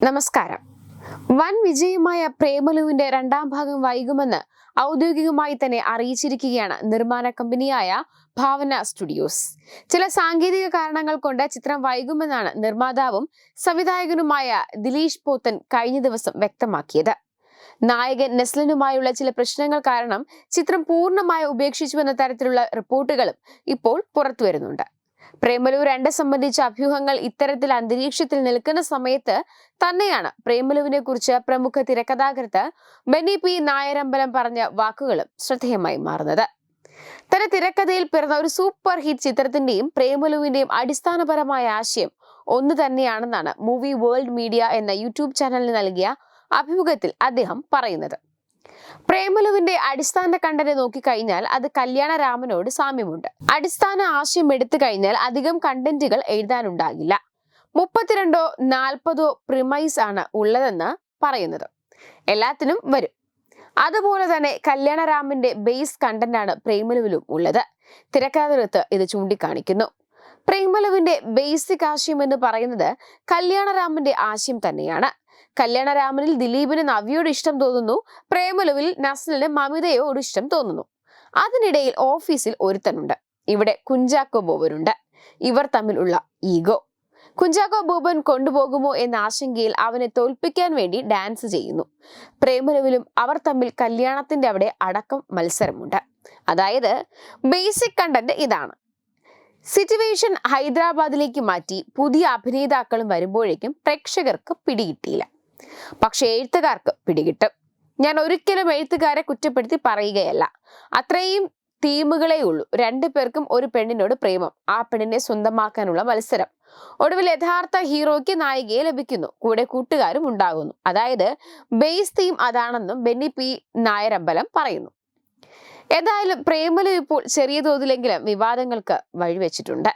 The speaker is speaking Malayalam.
നമസ്കാരം. വൻ വിജയമായ പ്രേമലുവിന്റെ രണ്ടാം ഭാഗം വൈകുമെന്ന് ഔദ്യോഗികമായി തന്നെ അറിയിച്ചിരിക്കുകയാണ് നിർമ്മാണ കമ്പനിയായ ഭാവന സ്റ്റുഡിയോസ്. ചില സാങ്കേതിക കാരണങ്ങൾ കൊണ്ട് ചിത്രം വൈകുമെന്നാണ് നിർമ്മാതാവും സംവിധായകനുമായ ദിലീഷ് പോത്തൻ കഴിഞ്ഞ ദിവസം വ്യക്തമാക്കിയത്. നായകൻ നെസ്ലിനുമായുള്ള ചില പ്രശ്നങ്ങൾ കാരണം ചിത്രം പൂർണ്ണമായി ഉപേക്ഷിച്ചുവെന്ന തരത്തിലുള്ള റിപ്പോർട്ടുകളും ഇപ്പോൾ പുറത്തുവരുന്നുണ്ട്. പ്രേമലു 2 സംബന്ധിച്ച അഭ്യൂഹങ്ങൾ ഇത്തരത്തിൽ അന്തരീക്ഷത്തിൽ നിൽക്കുന്ന സമയത്ത് തന്നെയാണ് പ്രേമലുവിനെ കുറിച്ച് പ്രമുഖ തിരക്കഥാകൃത്ത് ബെന്നി പി നായരമ്പലം പറഞ്ഞ വാക്കുകളും ശ്രദ്ധേയമായി മാറുന്നത്. തന്റെ തിരക്കഥയിൽ പിറന്ന ഒരു സൂപ്പർ ഹിറ്റ് ചിത്രത്തിന്റെയും പ്രേമലുവിന്റെയും അടിസ്ഥാനപരമായ ആശയം ഒന്നു തന്നെയാണെന്നാണ് മൂവി വേൾഡ് മീഡിയ എന്ന യൂട്യൂബ് ചാനലിന് നൽകിയ അഭിമുഖത്തിൽ അദ്ദേഹം പറയുന്നത്. പ്രേമലുവിന്റെ അടിസ്ഥാന കണ്ടന്റ് നോക്കിക്കഴിഞ്ഞാൽ അത് കല്യാണരാമനോട് സാമ്യമുണ്ട്. അടിസ്ഥാന ആശയം എടുത്തു കഴിഞ്ഞാൽ അധികം കണ്ടന്റുകൾ എഴുതാനുണ്ടാകില്ല. 32-40 പ്രിമൈസ് ആണ് ഉള്ളതെന്ന് പറയുന്നത്. എല്ലാത്തിനും വരും. അതുപോലെ തന്നെ കല്യാണരാമന്റെ ബേസ് കണ്ടന്റ് ആണ് പ്രേമലുവിലും ഉള്ളത്. തിരക്കഥാകൃത്ത് ഇത് ചൂണ്ടിക്കാണിക്കുന്നു. പ്രേമലുവിന്റെ ബേസിക് ആശയം എന്ന് പറയുന്നത് കല്യാണരാമന്റെ ആശയം തന്നെയാണ്. കല്യാണരാമനിൽ ദിലീപിന് നവ്യയോട് ഇഷ്ടം തോന്നുന്നു, പ്രേമലുവിൽ നസ്ലിന് മമിതയോട് ഇഷ്ടം തോന്നുന്നു. അതിനിടയിൽ ഓഫീസിൽ ഒരുത്തനുണ്ട്. ഇവിടെ കുഞ്ചാക്കോ ബോബനുണ്ട്. ഇവർ തമ്മിലുള്ള ഈഗോ. കുഞ്ചാക്കോ ബോബൻ കൊണ്ടുപോകുമോ എന്ന ആശങ്കയിൽ അവനെ തോൽപ്പിക്കാൻ വേണ്ടി ഡാൻസ് ചെയ്യുന്നു. പ്രേമലുവിലും അവർ തമ്മിൽ കല്യാണത്തിന്റെ അവിടെ അടക്കം മത്സരമുണ്ട്. അതായത് ബേസിക് കണ്ടന്റ് ഇതാണ്. സിറ്റുവേഷൻ ഹൈദരാബാദിലേക്ക് മാറ്റി പുതിയ അഭിനേതാക്കളും വരുമ്പോഴേക്കും പ്രേക്ഷകർക്ക് പിടികിട്ടിയില്ല. പക്ഷെ എഴുത്തുകാർക്ക് പിടികിട്ടും. ഞാൻ ഒരിക്കലും എഴുത്തുകാരെ കുറ്റപ്പെടുത്തി പറയുകയല്ല. അത്രയും തീമുകളേ ഉള്ളൂ. 2 പേർക്കും ഒരു പെണ്ണിനോട് പ്രേമം, ആ പെണ്ണിനെ സ്വന്തമാക്കാനുള്ള മത്സരം. ഒടുവിൽ യഥാർത്ഥ ഹീറോയ്ക്ക് നായികയെ ലഭിക്കുന്നു, കൂടെ കൂട്ടുകാരും ഉണ്ടാകുന്നു. അതായത് ബേസ് തീം അതാണെന്നും ബെന്നി പി നായരമ്പലം പറയുന്നു. ഏതായാലും പ്രേമലു ഇപ്പോൾ ചെറിയ തോതിലെങ്കിലും വിവാദങ്ങൾക്ക് വഴിവെച്ചിട്ടുണ്ട്.